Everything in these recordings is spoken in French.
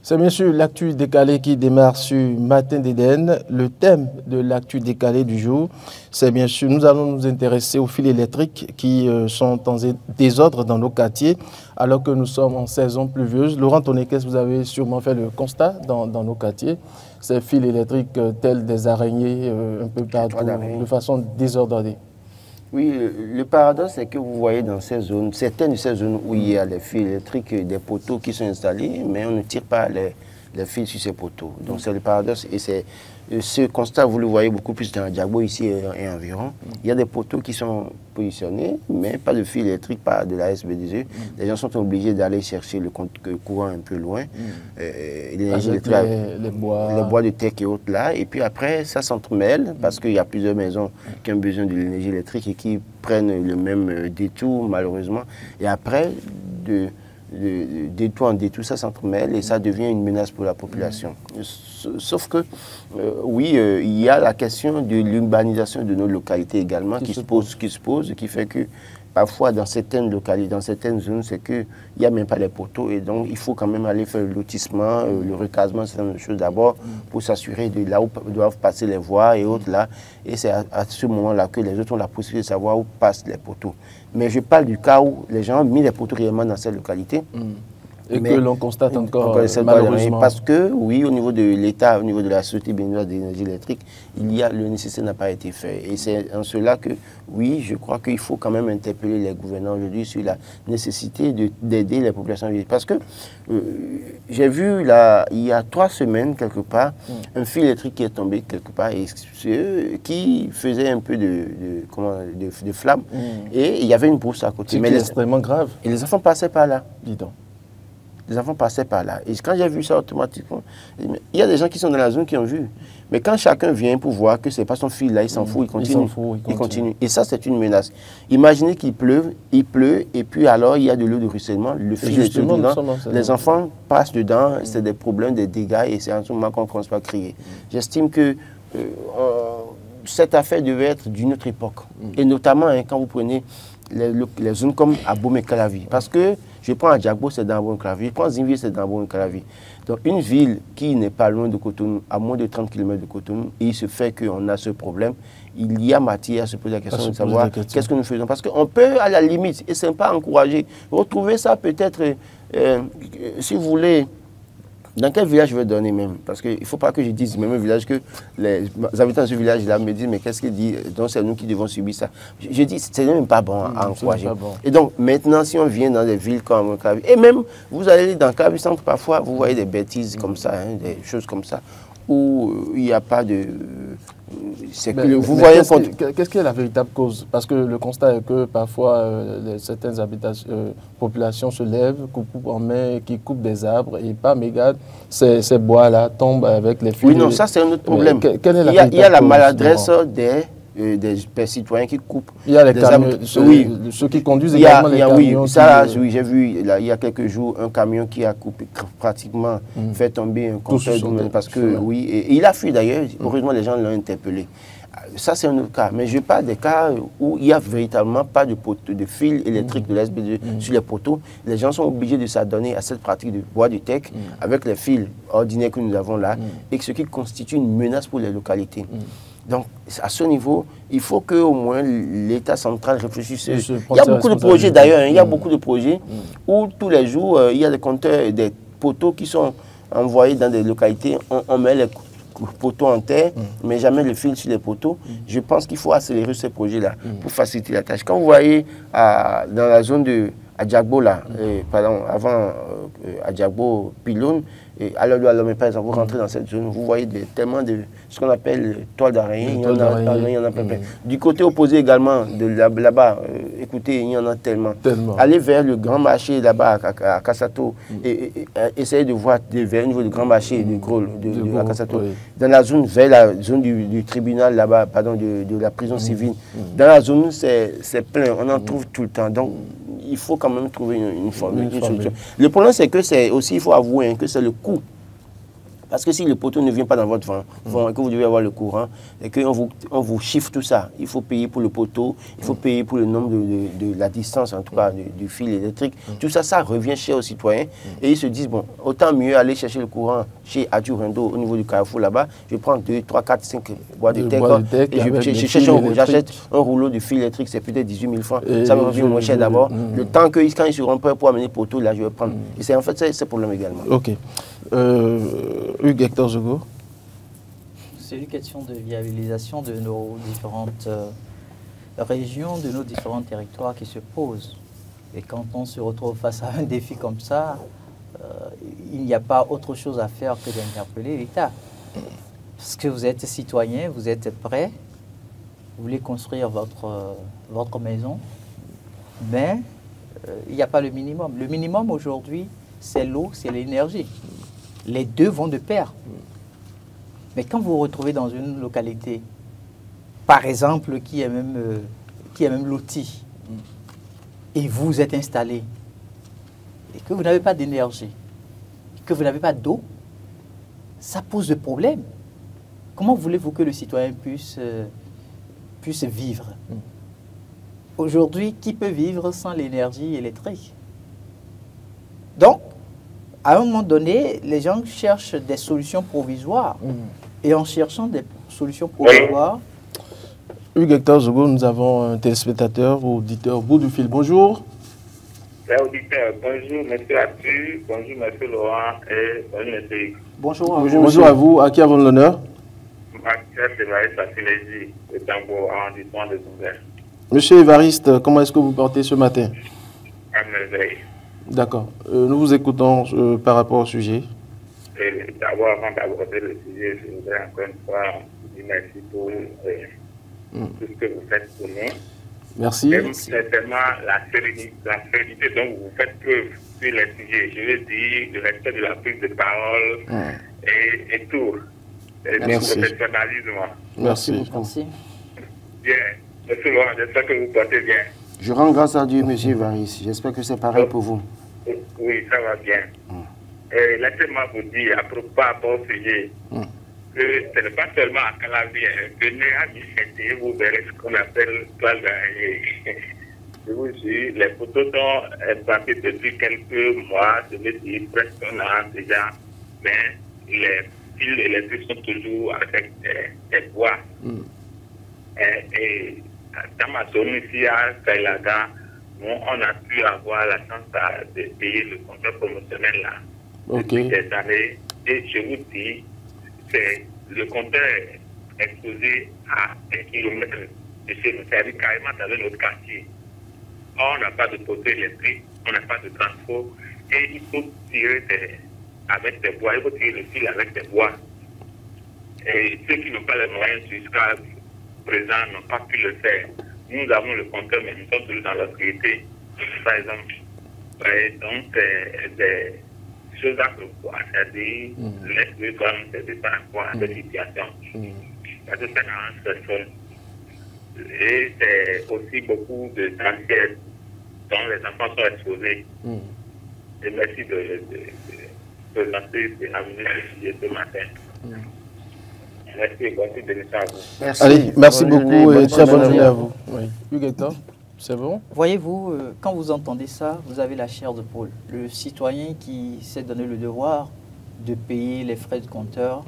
C'est bien sûr l'actu décalé qui démarre sur Matin d'Éden. Le thème de l'actu décalé du jour, c'est bien sûr, nous allons nous intéresser aux fils électriques qui sont en désordre dans nos quartiers alors que nous sommes en saison pluvieuse. Laurent Tonekes, vous avez sûrement fait le constat dans nos quartiers. Ces fils électriques tels des araignées un peu partout, de façon désordonnée. Oui, le paradoxe, c'est que vous voyez dans ces zones, certaines de ces zones où il y a les fils électriques, des poteaux qui sont installés, mais on ne tire pas les fils sur ces poteaux. Donc c'est le paradoxe et c'est ce constat, vous le voyez beaucoup plus dans Adjagbo ici et environ. Il y a des poteaux qui sont positionnés, mais pas de fils électriques, pas de la SB2E. Les gens sont obligés d'aller chercher le courant un peu loin. L'énergie électrique, les bois de teck et autres là. Et puis après, ça s'entremêle parce qu'il y a plusieurs maisons qui ont besoin de l'énergie électrique et qui prennent le même détour, malheureusement. Et après, de détour en détour, ça s'entremêle et ça devient une menace pour la population. Sauf que, oui, il y a la question de l'urbanisation de nos localités également qui se pose, qui fait que parfois dans certaines localités, dans certaines zones, c'est qu'il n'y a même pas les poteaux et donc il faut quand même aller faire le lotissement, le recasement, c'est une chose d'abord pour s'assurer de là où doivent passer les voies et autres là. Et c'est à ce moment-là que les autres ont la possibilité de savoir où passent les poteaux. Mais je parle du cas où les gens ont mis les poteaux réellement dans ces localités. Et que l'on constate encore malheureusement. Parce que, oui, au niveau de l'État, au niveau de la Société béninoise d'énergie électrique, le nécessaire n'a pas été fait. Et c'est en cela que, oui, je crois qu'il faut quand même interpeller les gouvernants aujourd'hui sur la nécessité d'aider les populations. Parce que j'ai vu, là, il y a 3 semaines, quelque part, un fil électrique qui est tombé quelque part et qui faisait un peu de flamme. Et il y avait une brousse à côté. Mais extrêmement grave. Et les enfants passaient par là. Dis donc. Les enfants passaient par là. Et quand j'ai vu ça automatiquement, il y a des gens qui sont dans la zone qui ont vu. Mais quand chacun vient pour voir que ce n'est pas son fils là, il s'en fout, il continue. Et ça, c'est une menace. Imaginez qu'il pleuve, il pleut, et puis alors il y a de l'eau de ruissellement, le fil est dedans, les enfants passent dedans, c'est des problèmes, des dégâts, et c'est en ce moment qu'on ne commence pas à crier. J'estime que cette affaire devait être d'une autre époque. Et notamment quand vous prenez les zones comme Abomey et Calavi. Parce que je prends Adjagbo, c'est dans Abomey et Calavi. Je prends Zinville, c'est dans Abomey et Calavi. Donc une ville qui n'est pas loin de Cotonou, à moins de 30 km de Cotonou, et il se fait qu'on a ce problème, il y a matière à se poser la question de savoir qu'est-ce que nous faisons. Parce qu'on peut, à la limite, et ce n'est pas encouragé, retrouver ça peut-être, si vous voulez, dans quel village je vais donner même? Parce qu'il ne faut pas que je dise même un village que les habitants de ce village-là me disent mais qu'est-ce qu'il dit? Donc c'est nous qui devons subir ça. Je dis c'est même pas bon à encourager. Et donc maintenant si on vient dans des villes comme Kavi, et même vous allez dans Kavi Centre parfois vous voyez des bêtises comme ça, des choses comme ça, où il n'y a pas de... vous voyez qu'est-ce qui est la véritable cause? Parce que le constat est que parfois certaines populations se lèvent, coupent en main, qui coupent des arbres et par mégarde, ces bois-là tombent avec les fils. Oui, non, ça c'est un autre problème. Il y a la maladresse des citoyens qui coupent. Il y a les camions, ceux qui conduisent également les camions. Oui, ça, oui, j'ai vu il y a quelques jours un camion qui a coupé pratiquement, fait tomber un compteur parce que, oui, et il a fui d'ailleurs, heureusement les gens l'ont interpellé. Ça, c'est un autre cas. Mais je parle des cas où il n'y a véritablement pas de fil électrique de la SB2 sur les poteaux. Les gens sont obligés de s'adonner à cette pratique de bois de teck avec les fils ordinaires que nous avons là, et ce qui constitue une menace pour les localités. Donc, à ce niveau, il faut qu'au moins l'État central réfléchisse. Il y a beaucoup de projets d'ailleurs, il y a beaucoup de projets où tous les jours, il y a des compteurs, des poteaux qui sont envoyés dans des localités, on met les poteaux en terre, mais jamais le fil sur les poteaux. Je pense qu'il faut accélérer ces projets-là pour faciliter la tâche. Quand vous voyez dans la zone de Adjagbo, là, pardon, avant Adjagbo, Pylône, alors par exemple, vous rentrez dans cette zone, vous voyez tellement de ce qu'on appelle toile d'araignée, il y en a plein. Du côté opposé également, là-bas, écoutez, il y en a tellement. Allez vers le grand marché là-bas à Kassato et essayez de voir vers le niveau du grand marché de Kassato. Dans la zone, vers la zone du tribunal là-bas, pardon, de la prison civile. Dans la zone, c'est plein, on en trouve tout le temps. Donc, il faut quand même trouver une solution. Le problème, c'est que il faut avouer que c'est le coût Parce que si le poteau ne vient pas dans votre vent, que vous devez avoir le courant, et qu'on vous chiffre tout ça, il faut payer pour le poteau, il faut payer pour le nombre de la distance, en tout cas, du fil électrique. Tout ça, ça revient cher aux citoyens. Et ils se disent, bon, autant mieux aller chercher le courant chez Adjurendo, au niveau du Carrefour là-bas. Je prends 2, 3, 4, 5 bois de tech, et j'achète un rouleau de fil électrique, c'est peut-être 18 000 francs. Ça me revient moins cher d'abord. Le temps que quand ils seront prêts pour amener le poteau, là, je vais prendre. Et c'est en fait, c'est ce problème également. Ok. Hugues Hector Zogo. C'est une question de viabilisation de nos différentes régions, de nos différents territoires qui se posent. Et quand on se retrouve face à un défi comme ça, il n'y a pas autre chose à faire que d'interpeller l'État. Parce que vous êtes citoyen, vous êtes prêt, vous voulez construire votre maison, mais il n'y a pas le minimum. Le minimum aujourd'hui, c'est l'eau, c'est l'énergie. Les deux vont de pair. Mais quand vous vous retrouvez dans une localité, par exemple, qui est même lotie, et vous êtes installé, et que vous n'avez pas d'énergie, que vous n'avez pas d'eau, ça pose des problèmes. Comment voulez-vous que le citoyen puisse vivre? Aujourd'hui, qui peut vivre sans l'énergie électrique? Donc, à un moment donné, les gens cherchent des solutions provisoires. Et en cherchant des solutions provisoires... Hugues Hector Zogo, nous avons un téléspectateur ou auditeur au bout du fil. Bonjour. Auditeur, bonjour M. Atu, bonjour M. Laurent et bonjour M. X. Bonjour à vous. À qui avons l'honneur? Mathieu Évariste Assilési, de Tambour, arrondissement de Zoumbert. Monsieur Évariste, comment est-ce que vous portez ce matin? À merveille. D'accord. Nous vous écoutons par rapport au sujet. D'abord, avant d'aborder le sujet, je voudrais encore une fois vous dire merci pour tout ce que vous faites pour nous. Merci. Et certainement la sérénité dont vous faites preuve sur les sujets. Je veux dire, le respect de la prise de parole et tout. Et merci. Du professionnalisme. Merci. Merci. Bien. Monsieur Laurent, j'espère que vous portez bien. Je rends grâce à Dieu, monsieur Évariste. J'espère que c'est pareil pour vous. Oui, ça va bien. Laissez-moi vous dire, par rapport au sujet, que ce n'est pas seulement à Calavi. Venez à Michel, vous verrez ce qu'on appelle toile d'araignée. Je vous dis, les photos sont implantés depuis quelques mois, je veux dire presque un an déjà, mais les fils électriques sont toujours avec des bois. Et dans ma zone ici à Kailaga, on a pu avoir la chance de payer le compteur promotionnel là depuis des années. Et je vous dis, le compteur est exposé à 1 kilomètre de chez nous, c'est-à-dire carrément dans un autre quartier. On n'a pas de poteau électrique, on n'a pas de transport, et il faut tirer avec des bois, il faut tirer le fil avec des bois. Et ceux qui n'ont pas les moyens jusqu'à présent n'ont pas pu le faire. Nous avons le compteur, mais nous sommes toujours dans l'obscurité, par exemple. Donc, des choses à prévoir, c'est-à-dire, l'esprit doit nous aider par rapport à cette situation. Parce que ça n'arrange personne. Et c'est aussi beaucoup de cancer dont les enfants sont exposés. Et merci de lancer ce matin. Merci, bonne démission à vous. Merci. Allez, merci beaucoup et très bonne journée à vous. Oui. Hugues Hector, c'est bon? Voyez-vous, quand vous entendez ça, vous avez la chair de poule. Le citoyen qui s'est donné le devoir de payer les frais de compteur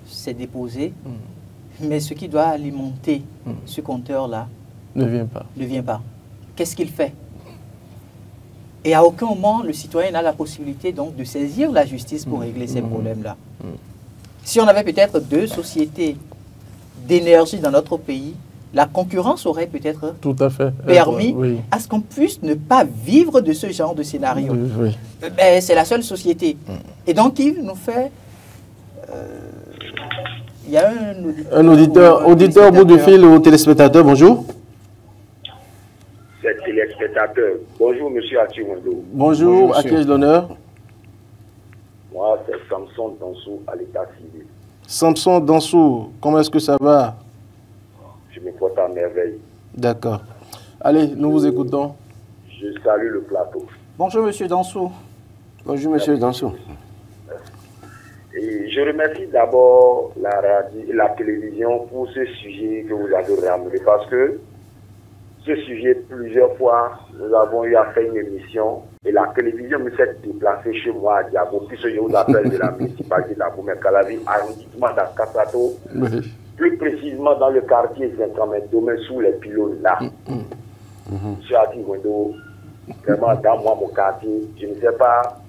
s'est déposé, mais ce qui doit alimenter ce compteur-là ne vient pas. Qu'est-ce qu'il fait? Et à aucun moment, le citoyen n'a la possibilité donc de saisir la justice pour régler ces problèmes-là. Si on avait peut-être 2 sociétés d'énergie dans notre pays, la concurrence aurait peut-être permis à ce qu'on puisse ne pas vivre de ce genre de scénario. Mais c'est la seule société. Et donc, il nous fait... il y a un auditeur au bout du fil ou téléspectateur, bonjour. C'est téléspectateur. Bonjour, monsieur Atiwando. Bonjour, à qui ai-je l'honneur? Moi, c'est Samson Dansou à l'état civil. Samson Dansou, comment est-ce que ça va? Je me porte à merveille. D'accord. Allez, nous vous écoutons. Je salue le plateau. Bonjour, monsieur Dansou. Bonjour, monsieur Dansou. Et je remercie d'abord la télévision pour ce sujet que vous avez ramené parce que ce sujet, plusieurs fois, nous avons eu à faire une émission et la télévision me s'est déplacée chez moi à Diabo, puisque je vous appelle de la municipalité d'Abomey-Calavi, arrondissement d'Akasato, plus précisément dans le quartier Saint-Domaine, sous les pylônes là. Je suis à Tigondo, vraiment dans moi, mon quartier, je ne sais pas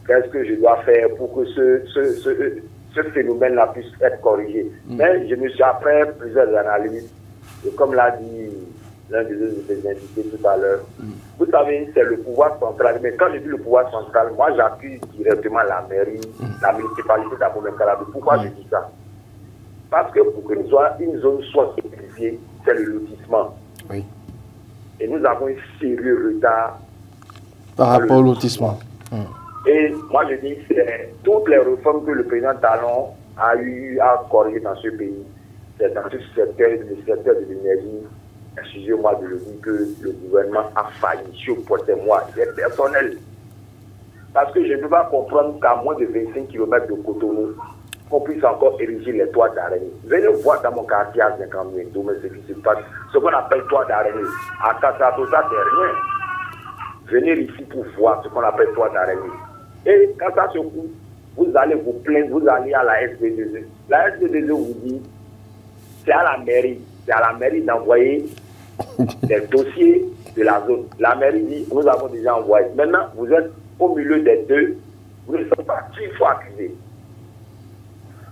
qu'est-ce que je dois faire pour que ce phénomène-là puisse être corrigé. Mais je me suis après plusieurs analyses, et comme l'a dit l'un des invités tout à l'heure, vous savez, c'est le pouvoir central. Mais quand je dis le pouvoir central, moi j'accuse directement la mairie, la municipalité d'Abomey-Calavi. Pourquoi je dis ça? Parce que pour que une zone soit sécurisée, c'est le lotissement. Oui. Et nous avons un sérieux retard par rapport au lotissement. Et moi je dis, c'est toutes les réformes que le président Talon a eu à corriger dans ce pays, c'est dans ce secteur, le secteur de l'énergie. Excusez-moi de le dire que le gouvernement a failli, je portais moi, c'est personnel. Parce que je ne peux pas comprendre qu'à moins de 25 km de Cotonou, qu'on puisse encore ériger les toits d'araignée. Venez voir dans mon quartier à 50 000, ce qui se passe, ce qu'on appelle toits d'araignée. À Kassato, ça c'est rien. Venez ici pour voir ce qu'on appelle toits d'araignée. Et quand ça se coupe, vous allez vous plaindre, vous allez à la SB2E. La SB2E vous dit, c'est à la mairie. C'est à la mairie d'envoyer des dossiers de la zone. La mairie dit, nous avons déjà envoyé. Maintenant, vous êtes au milieu des deux, vous ne savez pas qui il faut accuser.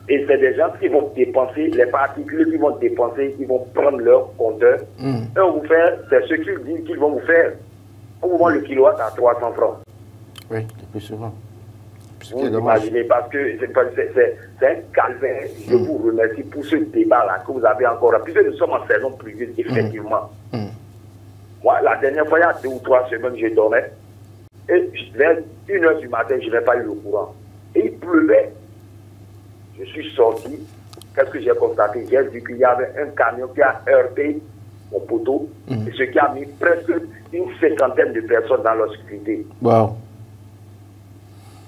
Et c'est des gens qui vont dépenser, les particuliers qui vont dépenser, qui vont prendre leur compteur. Et on vous fait, c'est ce qu'ils disent qu'ils vont vous faire. On vous vend le kilowatt à 300 francs. Oui, le plus souvent. Vous imaginez, parce que c'est un calvaire. Je vous remercie pour ce débat-là que vous avez encore. Puisque nous sommes en saison pluvieuse, effectivement. Moi, la dernière fois, il y a 2 ou 3 semaines, je dormais. Et vers 1h du matin, je n'ai pas eu le courant. Et il pleuvait. Je suis sorti. Qu'est-ce que j'ai constaté? J'ai vu qu'il y avait un camion qui a heurté mon poteau. Et ce qui a mis presque une 50aine de personnes dans l'obscurité. Wow.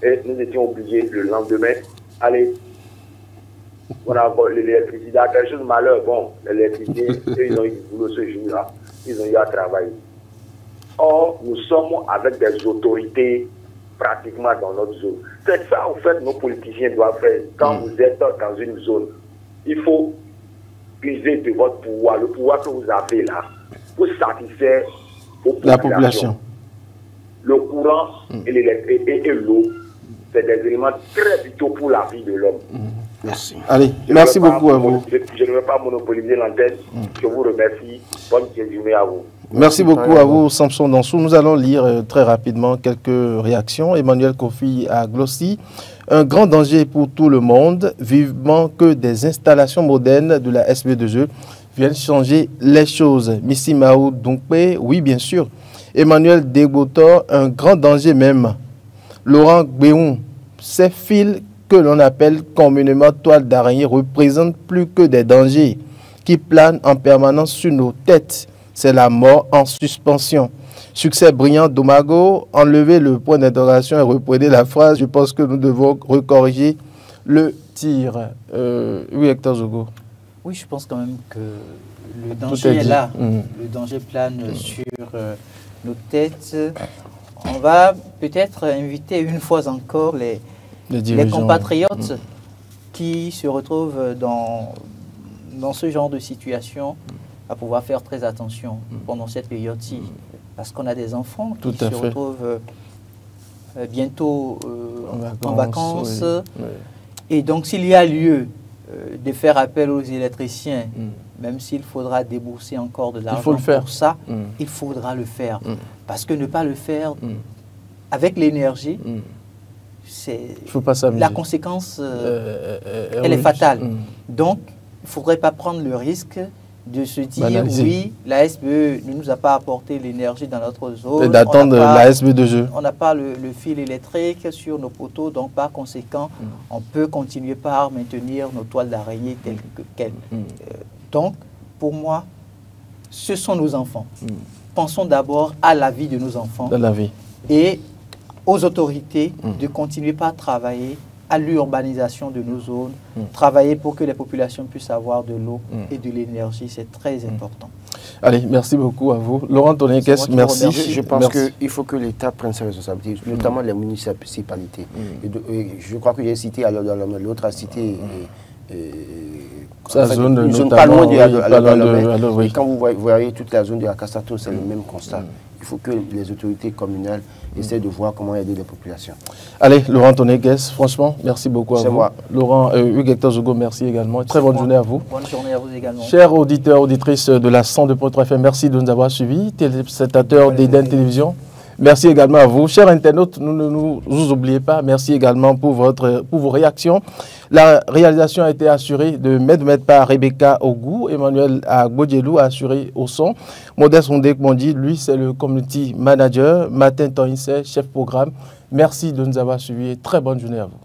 Et nous étions obligés le lendemain, allez, on a l'électricité, quelque chose de malheur, bon, l'électricité, ils ont eu du boulot ce jour-là, ils ont eu à travailler. Or, nous sommes avec des autorités pratiquement dans notre zone. C'est ça, en fait, nos politiciens doivent faire. Quand vous êtes dans une zone, il faut user de votre pouvoir, le pouvoir que vous avez là, pour satisfaire la population. Le courant et l'eau, c'est des éléments très vitaux pour la vie de l'homme. Merci. Allez, merci beaucoup à vous. Je ne veux pas monopoliser l'antenne. Je vous remercie. Bonne journée à vous. Merci beaucoup à vous, Samson Dansou. Nous allons lire très rapidement quelques réactions. Emmanuel Kofi à Glossy. Un grand danger pour tout le monde. Vivement que des installations modernes de la SB2E viennent changer les choses. Missy Maou Donkpe, oui, bien sûr. Emmanuel Degbotor, un grand danger même. Laurent Gbéon, ces fils que l'on appelle communément toiles d'araignée représentent plus que des dangers qui planent en permanence sur nos têtes. C'est la mort en suspension. Succès brillant d'Omago, enlevez le point d'interrogation et reprenez la phrase. Je pense que nous devons recorriger le tir. Oui, Hector Zogo. Oui, je pense quand même que le danger est là. Le danger plane sur nos têtes. On va peut-être inviter une fois encore les compatriotes qui se retrouvent dans ce genre de situation à pouvoir faire très attention pendant cette période-ci. Parce qu'on a des enfants qui se retrouvent bientôt en vacances. Oui. Et donc, s'il y a lieu de faire appel aux électriciens, même s'il faudra débourser encore de l'argent pour ça, il faudra le faire. Parce que ne pas le faire avec l'énergie, la conséquence, elle est fatale. Donc, il ne faudrait pas prendre le risque de se dire, oui, la SBE ne nous a pas apporté l'énergie dans notre zone. Et d'attendre la SB2E. On n'a pas le fil électrique sur nos poteaux, donc par conséquent, on peut continuer par maintenir nos toiles d'araignée telles quelles. Donc, pour moi, ce sont nos enfants. Pensons d'abord à la vie de nos enfants. De la vie. Et aux autorités de continuer par travailler à l'urbanisation de nos zones, travailler pour que les populations puissent avoir de l'eau et de l'énergie, c'est très important. Allez, merci beaucoup à vous. Laurent Tonekes, merci. Je pense qu'il faut que l'État prenne ses responsabilités, notamment les municipalités. Je crois que j'ai cité, l'autre a cité... Sa zone nous sommes pas loin de quand vous voyez toute la zone de la Castato, c'est le même constat. Il faut que les autorités communales essaient de voir comment aider les populations. Allez, Laurent Tonekes, franchement, merci beaucoup à vous. Moi. Laurent, Hugues-Hector Zogo, merci également. Très bonne journée à vous. Bonne journée à vous également. Chers auditeurs, auditrices de la 102.3 FM, merci de nous avoir suivis. Téléspectateurs d'Eden Télévision, merci également à vous. Chers internautes, ne nous oubliez pas, merci également pour vos réactions. La réalisation a été assurée de Med par Rebecca Ogou, Emmanuel Agbodjelou a assuré au son. Modeste Ondek Mondi, lui, c'est le community manager. Martin Toinse, chef programme. Merci de nous avoir suivis et très bonne journée à vous.